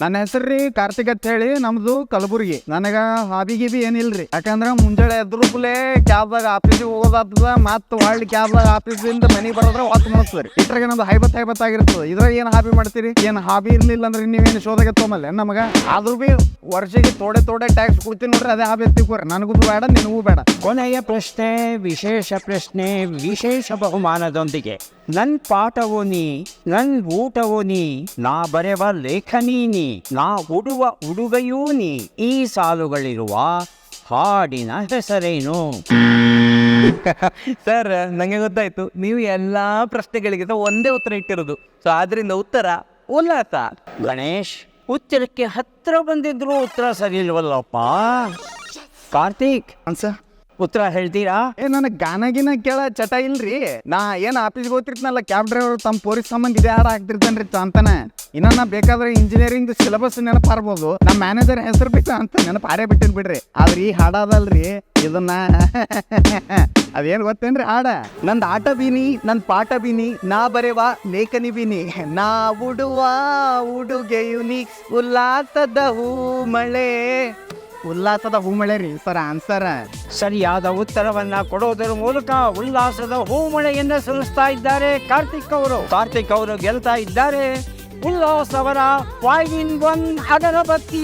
ನನ್ನ ಹೆಸರು ರೀ ಕಾರ್ತಿಕ್ ಅಂತ ಹೇಳಿ, ನಮ್ದು ಕಲಬುರ್ಗಿ. ನನಗ ಹಾಬಿ ಗಿಬಿ ಏನಿಲ್ರಿ, ಯಾಕಂದ್ರ ಮುಂಜಾನೆ ಎದ್ರು ಕೂಲೆ ಕ್ಯಾಬ್ದಾಗ ಆಫೀಸಿಗೆ ಹೋಗೋದಾಗ್ತದ, ಮತ್ತ ಹೊಳ್ಳಿ ಕ್ಯಾಬ್ದಾಗ ಆಫೀಸಿಂದ ಮನೆಗೆ ಬರೋದ್ರ ಹೊತ್ತು ಮುಗಿಸ್ತದ್ರಿ. ಇಟ್ರಾಗ ನಮ್ದು ಹೈಬತ್ ಆಗಿರ್ತದ. ಇದ್ರಾಗ ಏನ್ ಹಾಬಿ ಮಾಡ್ತೀರಿ? ಏನ್ ಹಾಬಿ ಇರ್ಲಿಲ್ಲ ಅಂದ್ರೆ ನೀವೇನು ಶೋಧಾಗೆ ತೊಗೊಂಬಲ್ಲ ನಮಗ? ಆದ್ರೂ ಬಿ ವರ್ಷಕ್ಕೆ ತೋಡೆ ಟ್ಯಾಕ್ಸ್ ಕೊಡ್ತೀನಿ ನೋಡ್ರಿ, ಅದೇ ಹಾಬಿ ಎತ್ತಿಕೋರಿ. ನನಗೂ ಬೇಡ, ನಿನಗೂ ಬೇಡ. ಕೊನೆಯ ಪ್ರಶ್ನೆ, ವಿಶೇಷ ಪ್ರಶ್ನೆ, ವಿಶೇಷ ಬಹುಮಾನದೊಂದಿಗೆ. ನನ್ ಪಾಠವೋ ನೀ, ನನ್ ಊಟವೋ ನೀ, ನಾ ಬರೆವ ಲೇಖನಿ ನೀ, ನಾ ಉಡುವ ಉಡುಗೆಯೂ ನೀ, ಈ ಸಾಲುಗಳಿರುವ ಹಾಡಿನ ಹೆಸರೇನು? ಸರ್, ನಂಗೆ ಗೊತ್ತಾಯ್ತು, ನೀವು ಎಲ್ಲಾ ಪ್ರಶ್ನೆಗಳಿಗೆ ಒಂದೇ ಉತ್ತರ ಇಟ್ಟಿರೋದು. ಸೊ ಆದ್ರಿಂದ ಉತ್ತರ ಉಲ್ಲಾಸ. ಗಣೇಶ್, ಉತ್ತರಕ್ಕೆ ಹತ್ರ ಬಂದಿದ್ರು ಉತ್ತರ ಸರಿ ಇಲ್ವಲ್ಲಪ್ಪ. ಕಾರ್ತಿಕ್, ಅನ್ಸ ಉತ್ತರ ಹೇಳ್ತೀರಾ? ನನಗೆ ಗಾನಗಿನ ಕೇಳ ಚಟ ಇಲ್ರಿ. ನಾ ಏನ್ ಆಫೀಸ್ಗೆ ಹೋಗ್ತಿರ್ತೀನಲ್ಲ, ಕ್ಯಾಬ್ ಡ್ರೈವರ್ ತಮ್ಮ ಪೊಲೀಸ್ ಸಂಬಂಧ ಇದೇ ಹಾಡು ಹಾಕ್ತಿರ್ತೇನ್ರಿ ಅಂತಾನೆ. ಇನ್ನ ನಾ ಬೇಕಾದ್ರೆ ಇಂಜಿನಿಯರಿಂಗ್ ಸಿಲೆಬಸ್ ನೆನಪಾರ್ಬೋದು, ನಮ್ಮ ಮ್ಯಾನೇಜರ್ ಹೆಸರು ಬೇಕು ಅಂತ ನೆನಪಾರೇ ಬಿಟ್ಟಿನ್ ಬಿಡ್ರಿ. ಆದ್ರೆ ಈ ಹಾಡದಲ್ರಿ, ಇದನ್ನ ಅದೇನ್ ಗೊತ್ತೇನ್ರಿ ಹಾಡ? ನಂದು ಆಟ ಬೀನಿ, ನನ್ ಪಾಠ ಬೀನಿ, ನಾ ಬರೆವ ಲೇಖನಿ ಬೀನಿ, ನಾ ಉಡುವ ಉಡುಗೆಯು ನೀ, ಉಲ್ಲಾಸದ ಹೂ ಮಳೆ. ಉಲ್ಲಾಸದ ಹೂಮಳೆ ರೀ ಸರ್ ಆನ್ಸರ್. ಸರಿಯಾದ ಉತ್ತರವನ್ನ ಕೊಡೋದರ ಮೂಲಕ ಉಲ್ಲಾಸದ ಹೂಮಳೆಯನ್ನ ಸುರಿಸ್ತಾ ಇದ್ದಾರೆ ಕಾರ್ತಿಕ್ ಅವರು ಗೆಲ್ತಾ ಇದ್ದಾರೆ. ಉಲ್ಲಾಸ್ ಅವರ 5-in-1 ಅಗರಬತ್ತಿ.